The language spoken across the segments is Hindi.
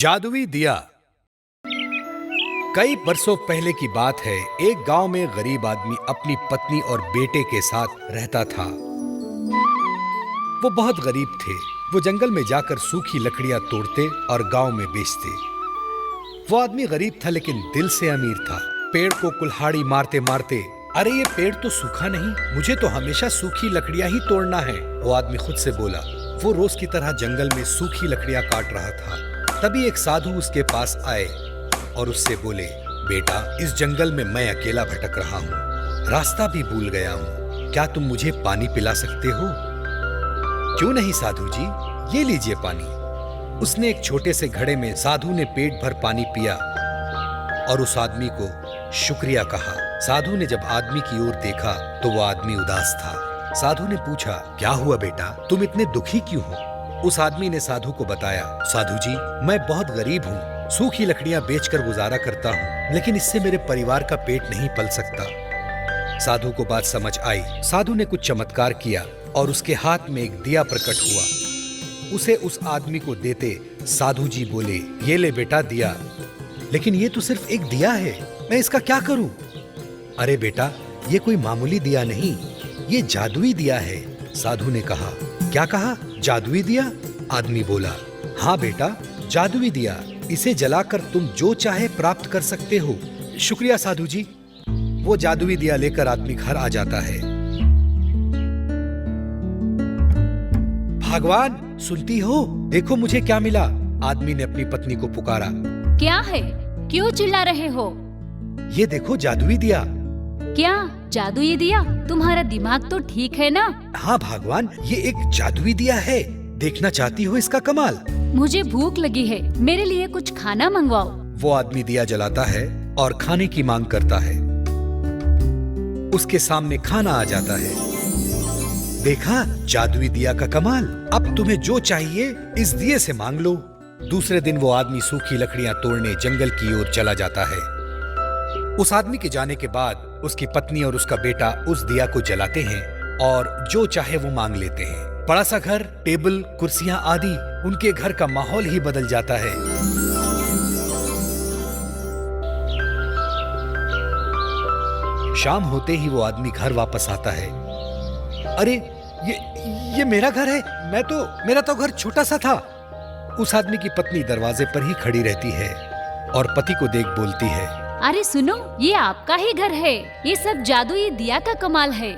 जादुई दिया। कई बरसों पहले की बात है। एक गांव में गरीब आदमी अपनी पत्नी और बेटे के साथ रहता था। वो बहुत गरीब थे। वो जंगल में जाकर सूखी लकड़ियां तोड़ते और गांव में बेचते। वो आदमी गरीब था लेकिन दिल से अमीर था। पेड़ को कुल्हाड़ी मारते मारते, अरे ये पेड़ तो सूखा नहीं, मुझे तो हमेशा सूखी लकड़ियां ही तोड़ना है, वो आदमी खुद से बोला। वो रोज की तरह जंगल में सूखी लकड़ियां काट रहा था। तभी एक साधु उसके पास आए और उससे बोले, बेटा, इस जंगल में मैं अकेला भटक रहा हूँ, रास्ता भी भूल गया हूँ, क्या तुम मुझे पानी पिला सकते हो? क्यों नहीं साधु जी, ये लीजिए पानी। उसने एक छोटे से घड़े में साधु ने पेट भर पानी पिया और उस आदमी को शुक्रिया कहा। साधु ने जब आदमी की ओर देखा तो वो आदमी उदास था। साधु ने पूछा, क्या हुआ बेटा, तुम इतने दुखी क्यों हो? उस आदमी ने साधु को बताया, साधु जी, मैं बहुत गरीब हूँ, सूखी लकड़ियां बेचकर गुजारा करता हूँ, लेकिन इससे मेरे परिवार का पेट नहीं पल सकता। साधु को बात समझ आई। साधु ने कुछ चमत्कार किया और उसके हाथ में एक दिया प्रकट हुआ। उसे उस आदमी को देते साधु जी बोले, ये ले बेटा दिया। लेकिन ये तो सिर्फ एक दिया है, मैं इसका क्या करूं? अरे बेटा, ये कोई मामूली दिया नहीं, ये जादुई दिया है। साधु ने कहा, क्या कहा? जादुई दिया? आदमी बोला, हाँ बेटा, जादुई दिया, इसे जलाकर तुम जो चाहे प्राप्त कर सकते हो। शुक्रिया साधु जी। वो जादुई दिया लेकर आदमी घर आ जाता है। भगवान, सुनती हो? देखो मुझे क्या मिला। आदमी ने अपनी पत्नी को पुकारा। क्या है? क्यों चिल्ला रहे हो? ये देखो जादुई दिया। क्या जादुई दिया? तुम्हारा दिमाग तो ठीक है ना? हाँ भगवान, ये एक जादुई दिया है। देखना चाहती हो इसका कमाल? मुझे भूख लगी है, मेरे लिए कुछ खाना मंगवाओ। वो आदमी दिया जलाता है और खाने की मांग करता है। उसके सामने खाना आ जाता है। देखा, जादुई दिया का कमाल। अब तुम्हें जो चाहिए इस दिए से मांग लो। दूसरे दिन वो आदमी सूखी लकड़ियां तोड़ने जंगल की ओर चला जाता है। उस आदमी के जाने के बाद उसकी पत्नी और उसका बेटा उस दिया को जलाते हैं और जो चाहे वो मांग लेते हैं। बड़ा सा घर, टेबल, कुर्सियां आदि, उनके घर का माहौल ही बदल जाता है। शाम होते ही वो आदमी घर वापस आता है। अरे ये मेरा घर है, मेरा तो घर छोटा सा था। उस आदमी की पत्नी दरवाजे पर ही खड़ी रहती है और पति को देख बोलती है, अरे सुनो, ये आपका ही घर है, ये सब जादुई दिया का कमाल है।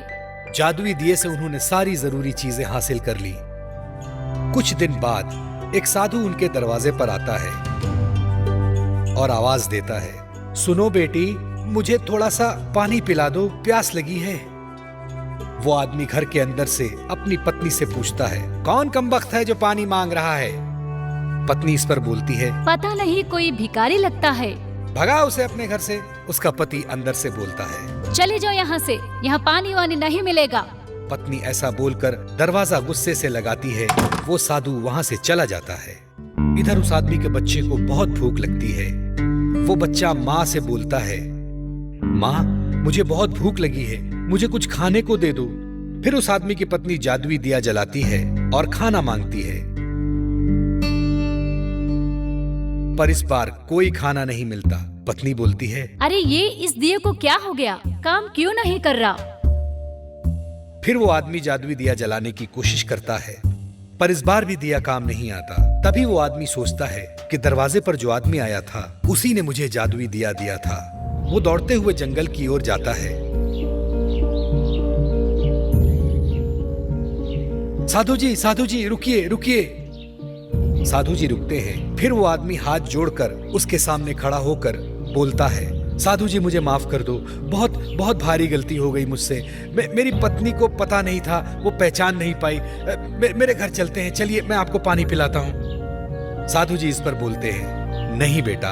जादुई दिए से उन्होंने सारी जरूरी चीजें हासिल कर ली। कुछ दिन बाद एक साधु उनके दरवाजे पर आता है और आवाज देता है, सुनो बेटी, मुझे थोड़ा सा पानी पिला दो, प्यास लगी है। वो आदमी घर के अंदर से अपनी पत्नी से पूछता है, कौन कमबख्त है जो पानी मांग रहा है? पत्नी इस पर बोलती है, पता नहीं, कोई भिखारी लगता है, भगा उसे अपने घर से। उसका पति अंदर से बोलता है, चले जाओ यहाँ से, यहाँ पानी वानी नहीं मिलेगा। पत्नी ऐसा बोलकर दरवाजा गुस्से से लगाती है। वो साधु वहाँ से चला जाता है। इधर उस आदमी के बच्चे को बहुत भूख लगती है। वो बच्चा माँ से बोलता है, माँ, मुझे बहुत भूख लगी है, मुझे कुछ खाने को दे दो। फिर उस आदमी की पत्नी जादुई दिया जलाती है और खाना मांगती है, पर इस बार कोई खाना नहीं मिलता। पत्नी बोलती है, अरे ये इस दिए को क्या हो गया, काम क्यों नहीं कर रहा? फिर वो आदमी जादुई दिया जलाने की कोशिश करता है, पर इस बार भी दिया काम नहीं आता। तभी वो आदमी सोचता है कि दरवाजे पर जो आदमी आया था उसी ने मुझे जादुई दिया दिया था। वो दौड़ते हुए जंगल की ओर जाता है। साधु जी, रुकिए रुकिए। साधु जी रुकते हैं। फिर वो आदमी हाथ जोड़कर उसके सामने खड़ा होकर बोलता है, साधु जी, मुझे माफ कर दो, बहुत बहुत भारी गलती हो गई मुझसे। मेरी पत्नी को पता नहीं था, वो पहचान नहीं पाई। मेरे घर चलते हैं, चलिए मैं आपको पानी पिलाता हूँ। साधु जी इस पर बोलते हैं, नहीं बेटा,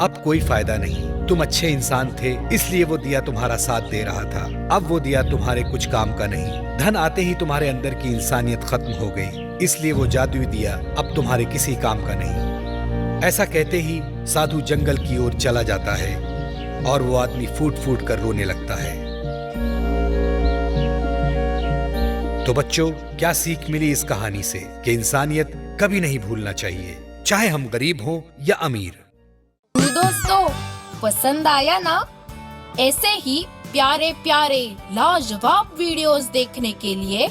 अब कोई फायदा नहीं, तुम अच्छे इंसान थे इसलिए वो दिया तुम्हारा साथ दे रहा था। अब वो दिया तुम्हारे कुछ काम का नहीं। धन आते ही तुम्हारे अंदर की इंसानियत खत्म हो गई, इसलिए वो जादुई दिया अब तुम्हारे किसी काम का नहीं। ऐसा कहते ही साधु जंगल की ओर चला जाता है और वो आदमी फूट फूट कर रोने लगता है। तो बच्चों, क्या सीख मिली इस कहानी से? कि इंसानियत कभी नहीं भूलना चाहिए। चाहे हम गरीब हों या अमीर। दोस्तों, पसंद आया ना? ऐसे ही प्यारे प्यारे लाजवाब वीडियोस देखने के लिए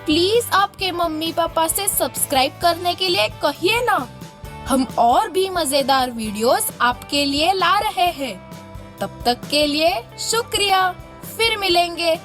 प्लीज आपके मम्मी पापा से सब्सक्राइब करने के लिए कहिए ना। हम और भी मजेदार वीडियोस आपके लिए ला रहे हैं। तब तक के लिए शुक्रिया। फिर मिलेंगे।